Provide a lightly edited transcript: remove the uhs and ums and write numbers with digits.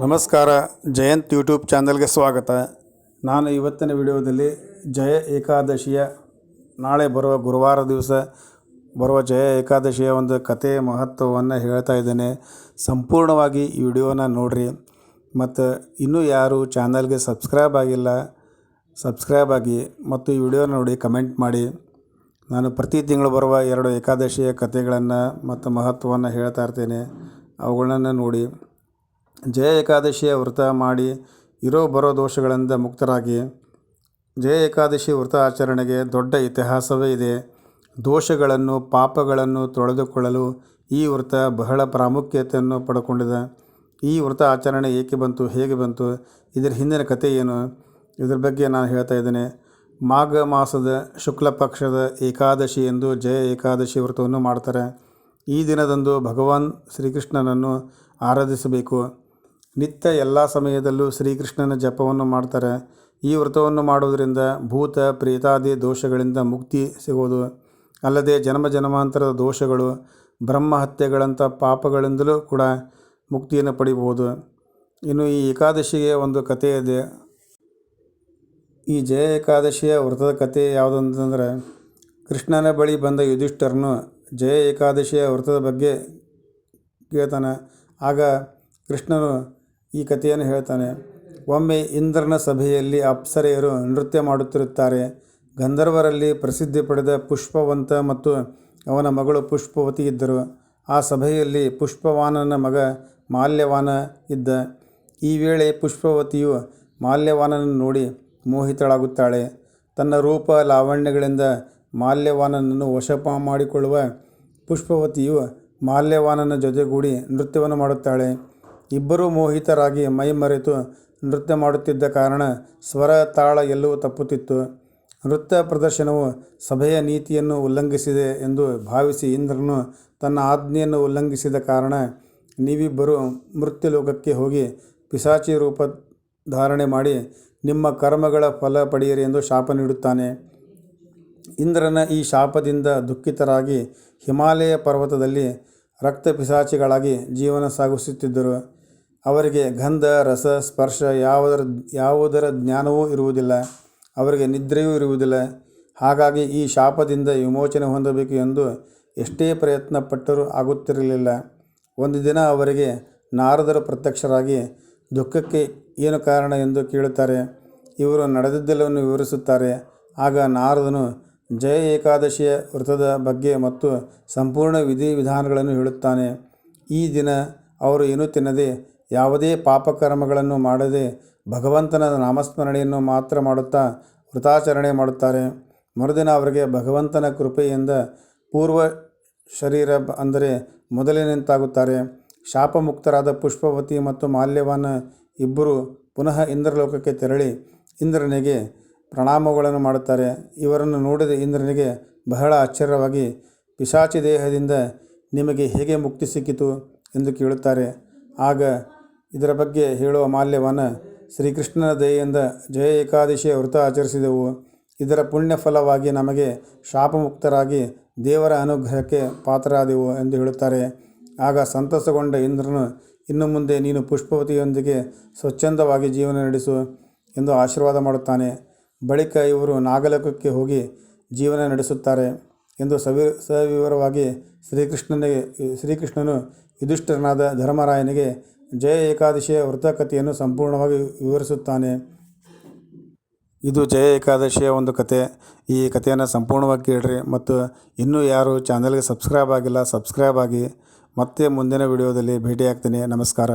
ನಮಸ್ಕಾರ. ಜಯಂತ್ ಯೂಟ್ಯೂಬ್ ಚಾನಲ್ಗೆ ಸ್ವಾಗತ. ನಾನು ಇವತ್ತಿನ ವಿಡಿಯೋದಲ್ಲಿ ಜಯ ಏಕಾದಶಿಯ ನಾಳೆ ಬರುವ ಗುರುವಾರ ದಿವಸ ಬರುವ ಜಯ ಏಕಾದಶಿಯ ಒಂದು ಕಥೆಯ ಮಹತ್ವವನ್ನು ಹೇಳ್ತಾ ಇದ್ದೇನೆ. ಸಂಪೂರ್ಣವಾಗಿ ಈ ವಿಡಿಯೋನ ನೋಡಿರಿ. ಮತ್ತು ಇನ್ನೂ ಯಾರು ಚಾನಲ್ಗೆ ಸಬ್ಸ್ಕ್ರೈಬ್ ಆಗಿಲ್ಲ ಸಬ್ಸ್ಕ್ರೈಬ್ ಆಗಿ ಮತ್ತು ಈ ವಿಡಿಯೋನ ನೋಡಿ ಕಮೆಂಟ್ ಮಾಡಿ. ನಾನು ಪ್ರತಿ ತಿಂಗಳು ಬರುವ 2 ಏಕಾದಶಿಯ ಕಥೆಗಳನ್ನು ಮತ್ತು ಮಹತ್ವವನ್ನು ಹೇಳ್ತಾ ಇರ್ತೇನೆ. ಅವುಗಳನ್ನು ನೋಡಿ ಜಯ ಏಕಾದಶಿಯ ವ್ರತ ಮಾಡಿ ಬರೋ ದೋಷಗಳಿಂದ ಮುಕ್ತರಾಗಿ. ಜಯ ಏಕಾದಶಿ ವ್ರತ ಆಚರಣೆಗೆ ದೊಡ್ಡ ಇತಿಹಾಸವೇ ಇದೆ. ದೋಷಗಳನ್ನು ಪಾಪಗಳನ್ನು ತೊಳೆದುಕೊಳ್ಳಲು ಈ ವ್ರತ ಬಹಳ ಪ್ರಾಮುಖ್ಯತೆಯನ್ನು ಪಡ್ಕೊಂಡಿದೆ. ಈ ವ್ರತ ಆಚರಣೆ ಏಕೆ ಬಂತು, ಹೇಗೆ ಬಂತು, ಇದರ ಹಿಂದಿನ ಕಥೆ ಏನು, ಇದರ ಬಗ್ಗೆ ನಾನು ಹೇಳ್ತಾ ಇದ್ದೇನೆ. ಮಾಘ ಮಾಸದ ಶುಕ್ಲ ಪಕ್ಷದ ಏಕಾದಶಿ ಎಂದು ಜಯ ಏಕಾದಶಿ ವ್ರತವನ್ನು ಮಾಡ್ತಾರೆ. ಈ ದಿನದಂದು ಭಗವಾನ್ ಶ್ರೀಕೃಷ್ಣನನ್ನು ಆರಾಧಿಸಬೇಕು. ನಿತ್ಯ ಎಲ್ಲ ಸಮಯದಲ್ಲೂ ಶ್ರೀಕೃಷ್ಣನ ಜಪವನ್ನು ಮಾಡ್ತಾರೆ. ಈ ವ್ರತವನ್ನು ಮಾಡುವುದರಿಂದ ಭೂತ ಪ್ರೇತಾದಿ ದೋಷಗಳಿಂದ ಮುಕ್ತಿ ಸಿಗೋದು ಅಲ್ಲದೆ ಜನ್ಮ ಜನ್ಮಾಂತರದ ದೋಷಗಳು, ಬ್ರಹ್ಮಹತ್ಯೆಗಳಂಥ ಪಾಪಗಳಿಂದಲೂ ಕೂಡ ಮುಕ್ತಿಯನ್ನು ಪಡಿಬಹುದು. ಇನ್ನು ಈ ಏಕಾದಶಿಗೆ ಒಂದು ಕಥೆ ಇದೆ. ಈ ಜಯ ಏಕಾದಶಿಯ ವ್ರತದ ಕಥೆ ಯಾವುದಂತಂದರೆ, ಕೃಷ್ಣನ ಬಳಿ ಬಂದ ಯುಧಿಷ್ಠರನು ಜಯ ಏಕಾದಶಿಯ ವ್ರತದ ಬಗ್ಗೆ ಕೇಳ್ತಾನೆ. ಆಗ ಕೃಷ್ಣನು ಈ ಕಥೆಯನ್ನು ಹೇಳ್ತಾನೆ. ಒಮ್ಮೆ ಇಂದ್ರನ ಸಭೆಯಲ್ಲಿ ಅಪ್ಸರೆಯರು ನೃತ್ಯ ಮಾಡುತ್ತಿರುತ್ತಾರೆ. ಗಂಧರ್ವರಲ್ಲಿ ಪ್ರಸಿದ್ಧಿ ಪಡೆದ ಪುಷ್ಪವಂತ ಮತ್ತು ಅವನ ಮಗಳು ಪುಷ್ಪವತಿ ಇದ್ದರು. ಆ ಸಭೆಯಲ್ಲಿ ಪುಷ್ಪವಾನನ ಮಗ ಮಾಲ್ಯವಾನ ಇದ್ದ. ಈ ವೇಳೆ ಪುಷ್ಪವತಿಯು ಮಾಲ್ಯವಾನನನ್ನು ನೋಡಿ ಮೋಹಿತಳಾಗುತ್ತಾಳೆ. ತನ್ನ ರೂಪ ಲಾವಣ್ಯಗಳಿಂದ ಮಾಲ್ಯವಾನನನ್ನು ವಶ ಮಾಡಿಕೊಳ್ಳುವ ಪುಷ್ಪವತಿಯು ಮಾಲ್ಯವಾನನ ಜೊತೆಗೂಡಿ ನೃತ್ಯವನ್ನು ಮಾಡುತ್ತಾಳೆ. ಇಬ್ಬರೂ ಮೋಹಿತರಾಗಿ ಮೈಮರೆತು ನೃತ್ಯ ಮಾಡುತ್ತಿದ್ದ ಕಾರಣ ಸ್ವರ ತಾಳ ಎಲ್ಲವೂ ತಪ್ಪುತ್ತಿತ್ತು. ನೃತ್ಯ ಪ್ರದರ್ಶನವು ಸಭೆಯ ನೀತಿಯನ್ನು ಉಲ್ಲಂಘಿಸಿದೆ ಎಂದು ಭಾವಿಸಿ ಇಂದ್ರನು ತನ್ನ ಆಜ್ಞೆಯನ್ನು ಉಲ್ಲಂಘಿಸಿದ ಕಾರಣ ನೀವಿಬ್ಬರೂ ಮೃತ್ಯುಲೋಕಕ್ಕೆ ಹೋಗಿ ಪಿಶಾಚಿ ರೂಪ ಧಾರಣೆ ಮಾಡಿ ನಿಮ್ಮ ಕರ್ಮಗಳ ಫಲ ಪಡೆಯಿರಿ ಎಂದು ಶಾಪ ನೀಡುತ್ತಾನೆ. ಇಂದ್ರನ ಈ ಶಾಪದಿಂದ ದುಃಖಿತರಾಗಿ ಹಿಮಾಲಯ ಪರ್ವತದಲ್ಲಿ ರಕ್ತ ಪಿಶಾಚಿಗಳಾಗಿ ಜೀವನ ಸಾಗಿಸುತ್ತಿದ್ದರು. ಅವರಿಗೆ ಗಂಧ ರಸ ಸ್ಪರ್ಶ ಯಾವುದರ ಜ್ಞಾನವೂ ಇರುವುದಿಲ್ಲ. ಅವರಿಗೆ ನಿದ್ರೆಯೂ ಇರುವುದಿಲ್ಲ. ಹಾಗಾಗಿ ಈ ಶಾಪದಿಂದ ವಿಮೋಚನೆ ಹೊಂದಬೇಕು ಎಂದು ಎಷ್ಟೇ ಪ್ರಯತ್ನ ಪಟ್ಟರೂ ಆಗುತ್ತಿರಲಿಲ್ಲ. ಒಂದು ದಿನ ಅವರಿಗೆ ನಾರದರು ಪ್ರತ್ಯಕ್ಷರಾಗಿ ದುಃಖಕ್ಕೆ ಏನು ಕಾರಣ ಎಂದು ಕೇಳುತ್ತಾರೆ. ಇವರು ನಡೆದಿದ್ದೆಲ್ಲವನ್ನು ವಿವರಿಸುತ್ತಾರೆ. ಆಗ ನಾರದನು ಜಯ ಏಕಾದಶಿಯ ವ್ರತದ ಬಗ್ಗೆ ಮತ್ತು ಸಂಪೂರ್ಣ ವಿಧಿವಿಧಾನಗಳನ್ನು ಹೇಳುತ್ತಾನೆ. ಈ ದಿನ ಅವರು ಏನೂ ತಿನ್ನದೆ ಯಾವುದೇ ಪಾಪಕರ್ಮಗಳನ್ನು ಮಾಡದೆ ಭಗವಂತನ ನಾಮಸ್ಮರಣೆಯನ್ನು ಮಾತ್ರ ಮಾಡುತ್ತಾ ವ್ರತಾಚರಣೆ ಮಾಡುತ್ತಾರೆ. ಮರುದಿನ ಅವರಿಗೆ ಭಗವಂತನ ಕೃಪೆಯಿಂದ ಪೂರ್ವ ಶರೀರ ಅಂದರೆ ಮೊದಲಿನಂತಾಗುತ್ತಾರೆ. ಶಾಪಮುಕ್ತರಾದ ಪುಷ್ಪವತಿ ಮತ್ತು ಮಾಲ್ಯವಾನ ಇಬ್ಬರು ಪುನಃ ಇಂದ್ರಲೋಕಕ್ಕೆ ತೆರಳಿ ಇಂದ್ರನಿಗೆ ಪ್ರಣಾಮಗಳನ್ನು ಮಾಡುತ್ತಾರೆ. ಇವರನ್ನು ನೋಡಿದ ಇಂದ್ರನಿಗೆ ಬಹಳ ಆಶ್ಚರ್ಯವಾಗಿ ಪಿಶಾಚಿ ದೇಹದಿಂದ ನಿಮಗೆ ಹೇಗೆ ಮುಕ್ತಿ ಸಿಕ್ಕಿತು ಎಂದು ಕೇಳುತ್ತಾರೆ. ಆಗ ಇದರ ಬಗ್ಗೆ ಹೇಳುವ ಮಾಲ್ಯವಾನ, ಶ್ರೀಕೃಷ್ಣನ ದಯೆಯಿಂದ ಜಯ ಏಕಾದಶಿಯ ವ್ರತ ಆಚರಿಸಿದೆವು. ಇದರ ಪುಣ್ಯ ಫಲವಾಗಿ ನಮಗೆ ಶಾಪಮುಕ್ತರಾಗಿ ದೇವರ ಅನುಗ್ರಹಕ್ಕೆ ಪಾತ್ರರಾದೆವು ಎಂದು ಹೇಳುತ್ತಾರೆ. ಆಗ ಸಂತಸಗೊಂಡ ಇಂದ್ರನು, ಇನ್ನು ಮುಂದೆ ನೀನು ಪುಷ್ಪವತಿಯೊಂದಿಗೆ ಸ್ವಚ್ಛಂದವಾಗಿ ಜೀವನ ನಡೆಸು ಎಂದು ಆಶೀರ್ವಾದ ಮಾಡುತ್ತಾನೆ. ಬಳಿಕ ಇವರು ನಾಗಲೋಕಕ್ಕೆ ಹೋಗಿ ಜೀವನ ನಡೆಸುತ್ತಾರೆ ಎಂದು ಸವಿವರವಾಗಿ ಶ್ರೀಕೃಷ್ಣನು ಯುಧಿಷ್ಠಿರನಾದ ಧರ್ಮರಾಯನಿಗೆ ಜಯ ಏಕಾದಶಿಯ ವ್ರತ ಕಥೆಯನ್ನು ಸಂಪೂರ್ಣವಾಗಿ ವಿವರಿಸುತ್ತಾನೆ. ಇದು ಜಯ ಏಕಾದಶಿಯ ಒಂದು ಕತೆ. ಈ ಕಥೆಯನ್ನು ಸಂಪೂರ್ಣವಾಗಿ ಕೇಳಿರಿ. ಮತ್ತು ಇನ್ನೂ ಯಾರು ಚಾನಲ್ಗೆ ಸಬ್ಸ್ಕ್ರೈಬ್ ಆಗಿಲ್ಲ ಸಬ್ಸ್ಕ್ರೈಬ್ ಆಗಿ. ಮತ್ತೆ ಮುಂದಿನ ವಿಡಿಯೋದಲ್ಲಿ ಭೇಟಿಯಾಗ್ತೀನಿ. ನಮಸ್ಕಾರ.